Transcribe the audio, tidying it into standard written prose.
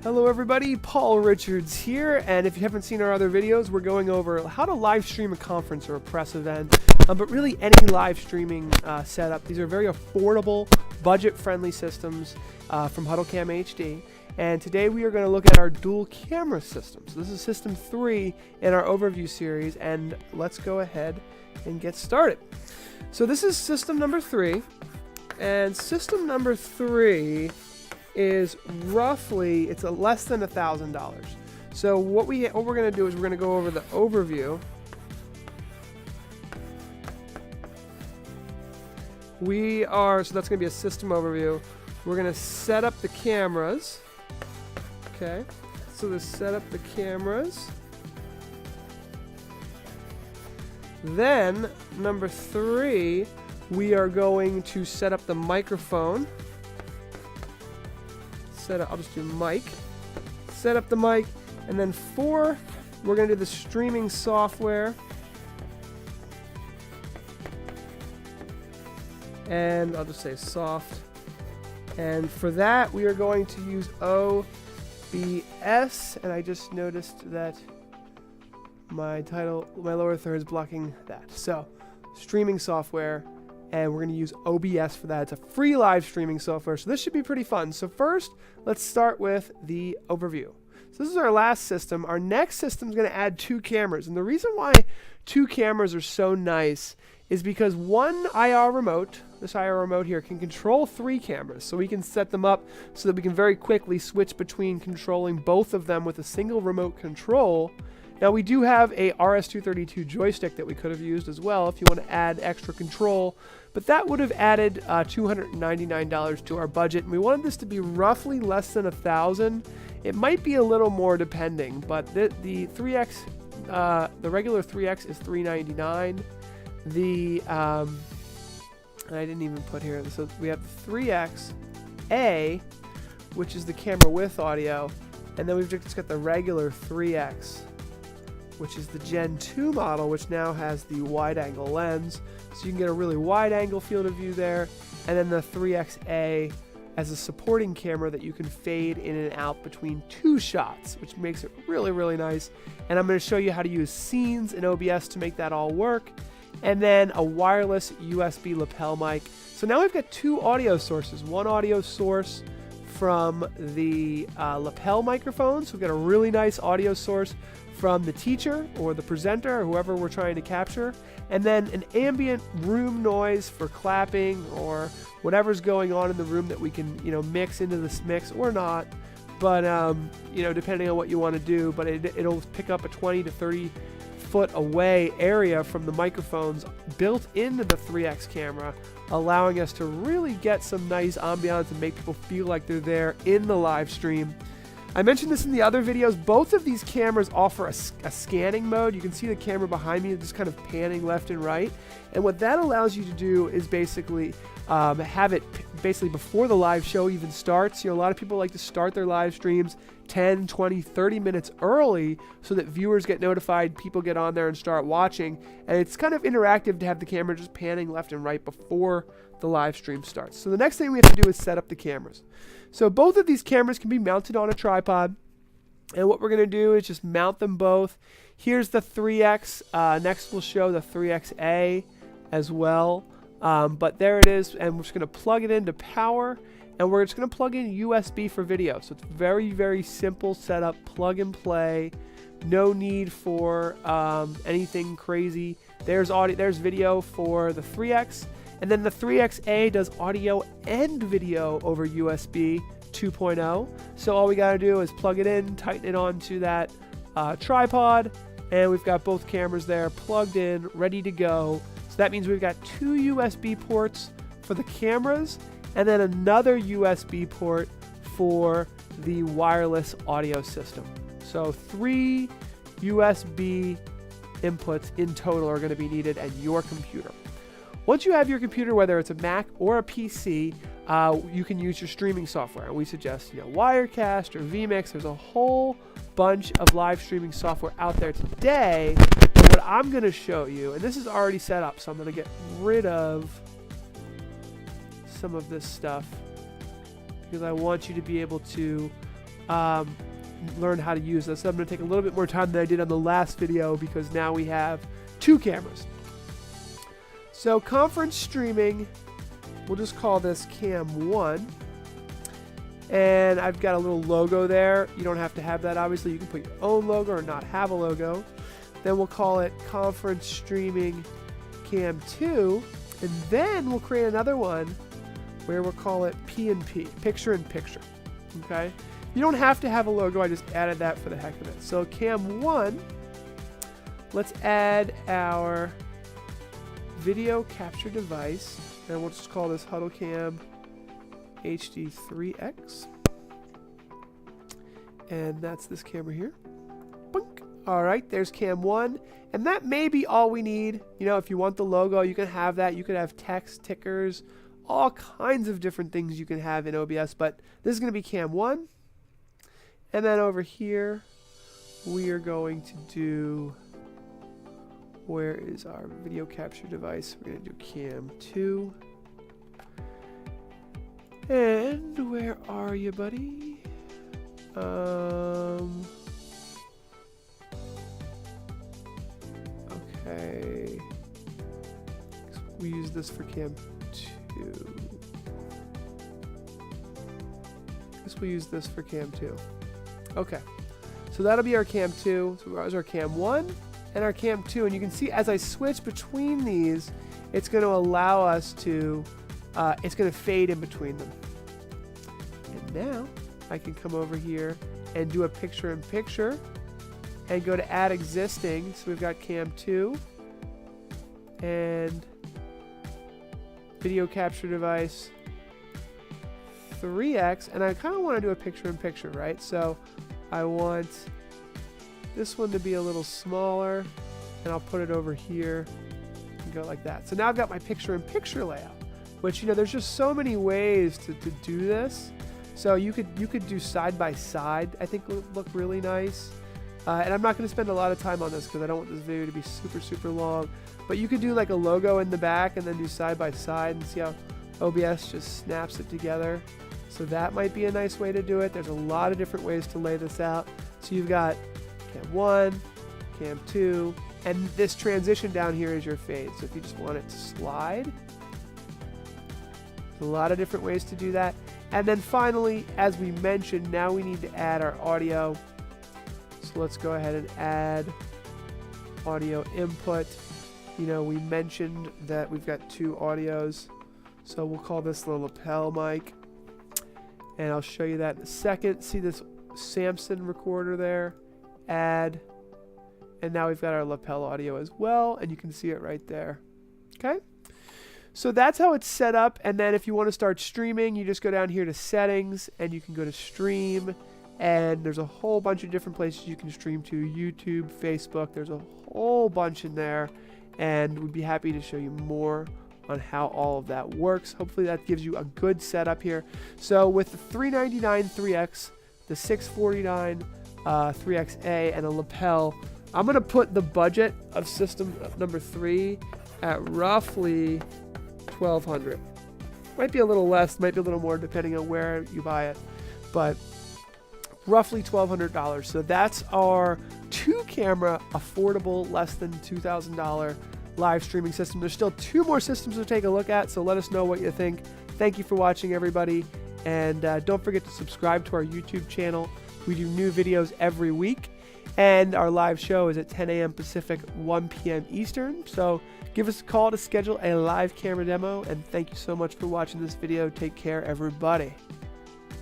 Hello everybody, Paul Richards here, and if you haven't seen our other videos, we're going over how to live stream a conference or a press event, but really any live streaming setup. These are very affordable, budget-friendly systems from HuddleCamHD, and today we are going to look at our dual camera system. So this is system 3 in our overview series, and let's go ahead and get started. So this is system number 3, and system number 3 is roughly, it's less than $1,000. So what we're going to do is we're going to go over the overview. So that's going to be a system overview. We're going to set up the cameras. Okay, so let's set up the cameras. Then number 3, we are going to set up the microphone. I'll just do mic. Set up the mic, and then 4, we're going to do the streaming software. And I'll just say soft. And for that, we are going to use OBS, and I just noticed that my lower third is blocking that. So, streaming software. And we're going to use OBS for that. It's a free live streaming software, so this should be pretty fun. So first, let's start with the overview. So this is our last system. Our next system is going to add 2 cameras. And the reason why 2 cameras are so nice is because one IR remote, this IR remote here, can control 3 cameras. So we can set them up so that we can very quickly switch between controlling both of them with a single remote control. Now we do have a RS-232 joystick that we could have used as well if you want to add extra control, but that would have added $299 to our budget, and we wanted this to be roughly less than $1,000. It might be a little more depending, but the 3X, the regular 3X is $399. I didn't even put here, so we have the 3XA, which is the camera with audio, and then we've just got the regular 3X, which is the Gen 2 model, which now has the wide-angle lens, so you can get a really wide-angle field of view there, and then the 3XA as a supporting camera that you can fade in and out between 2 shots, which makes it really, really nice. And I'm going to show you how to use scenes in OBS to make that all work, and then a wireless USB lapel mic. So now we've got 2 audio sources, one audio source from the lapel microphone, so we've got a really nice audio source from the teacher or the presenter or whoever we're trying to capture, and then an ambient room noise for clapping or whatever's going on in the room that we can, mix into this mix or not, but depending on what you want to do. But it'll pick up a 20 to 30 foot away area from the microphones built into the 3X camera, allowing us to really get some nice ambiance and make people feel like they're there in the live stream. I mentioned this in the other videos. Both of these cameras offer a scanning mode. You can see the camera behind me just kind of panning left and right. And what that allows you to do is basically have it before the live show even starts. A lot of people like to start their live streams 10, 20, 30 minutes early so that viewers get notified, people get on there and start watching. And it's kind of interactive to have the camera just panning left and right before the live stream starts. So the next thing we have to do is set up the cameras. So both of these cameras can be mounted on a tripod, and what we're going to do is just mount them both. Here's the 3X. Next we'll show the 3XA as well, but there it is, and we're just going to plug it into power, and we're just going to plug in USB for video. So it's very, very simple setup, plug and play, no need for anything crazy. There's video for the 3X. And then the 3XA does audio and video over USB 2.0. So all we got to do is plug it in, tighten it onto that tripod, and we've got both cameras there plugged in, ready to go. So that means we've got 2 USB ports for the cameras, and then another USB port for the wireless audio system. So 3 USB inputs in total are going to be needed at your computer. Once you have your computer, whether it's a Mac or a PC, you can use your streaming software. And we suggest, Wirecast or vMix. There's a whole bunch of live streaming software out there today. But what I'm going to show you, and this is already set up, so I'm going to get rid of some of this stuff because I want you to be able to learn how to use this. So I'm going to take a little bit more time than I did on the last video because now we have 2 cameras. So conference streaming, we'll just call this Cam 1. And I've got a little logo there. You don't have to have that, obviously. You can put your own logo or not have a logo. Then we'll call it Conference Streaming Cam 2. And then we'll create another one where we'll call it P&P, Picture in Picture. Okay? You don't have to have a logo. I just added that for the heck of it. So Cam 1, let's add our video capture device. And we'll just call this HuddleCamHD 3X. And that's this camera here. Boink. All right, there's Cam 1. And that may be all we need. You know, if you want the logo, you can have that. You could have text, tickers, all kinds of different things you can have in OBS. But this is going to be Cam 1. And then over here, we are going to do, where is our video capture device? We're going to do Cam 2. And where are you, buddy? Okay. We use this for Cam 2. Guess we'll use this for Cam 2. Okay. So that'll be our Cam 2. So there's our Cam 1 and our Cam 2. And you can see as I switch between these, it's going to allow us to, it's going to fade in between them. And now I can come over here and do a picture in picture and go to add existing. So we've got Cam 2 and video capture device 3X, and I kind of want to do a picture in picture, right? So I want this one to be a little smaller, and I'll put it over here and go like that. So now I've got my picture in picture layout, which, you know, there's just so many ways to do this. So you could do side by side. I think would look really nice. And I'm not going to spend a lot of time on this because I don't want this video to be super long. But you could do like a logo in the back and then do side by side and see how OBS just snaps it together. So that might be a nice way to do it. There's a lot of different ways to lay this out. So you've got Cam 1, Cam 2, and this transition down here is your fade. So if you just want it to slide, there's a lot of different ways to do that. And then finally, as we mentioned, now we need to add our audio. So let's go ahead and add audio input. You know, we mentioned that we've got 2 audios. So we'll call this the lapel mic. And I'll show you that in a second. See this Samson recorder there? Add. And now we've got our lapel audio as well. And you can see it right there. Okay? So that's how it's set up. And then if you want to start streaming, you just go down here to settings and you can go to stream. And there's a whole bunch of different places you can stream to. YouTube, Facebook. There's a whole bunch in there. And we'd be happy to show you more on how all of that works. Hopefully that gives you a good setup here. So with the 399 3X, the 649 3XA, and a lapel, I'm going to put the budget of system number 3 at roughly $1,200. Might be a little less, might be a little more depending on where you buy it, but roughly $1,200. So that's our 2-camera affordable, less than $2,000 live streaming system. There's still 2 more systems to take a look at, so let us know what you think. Thank you for watching, everybody, and don't forget to subscribe to our YouTube channel. We do new videos every week, and our live show is at 10 a.m. Pacific, 1 p.m. Eastern. So give us a call to schedule a live camera demo, and thank you so much for watching this video. Take care, everybody.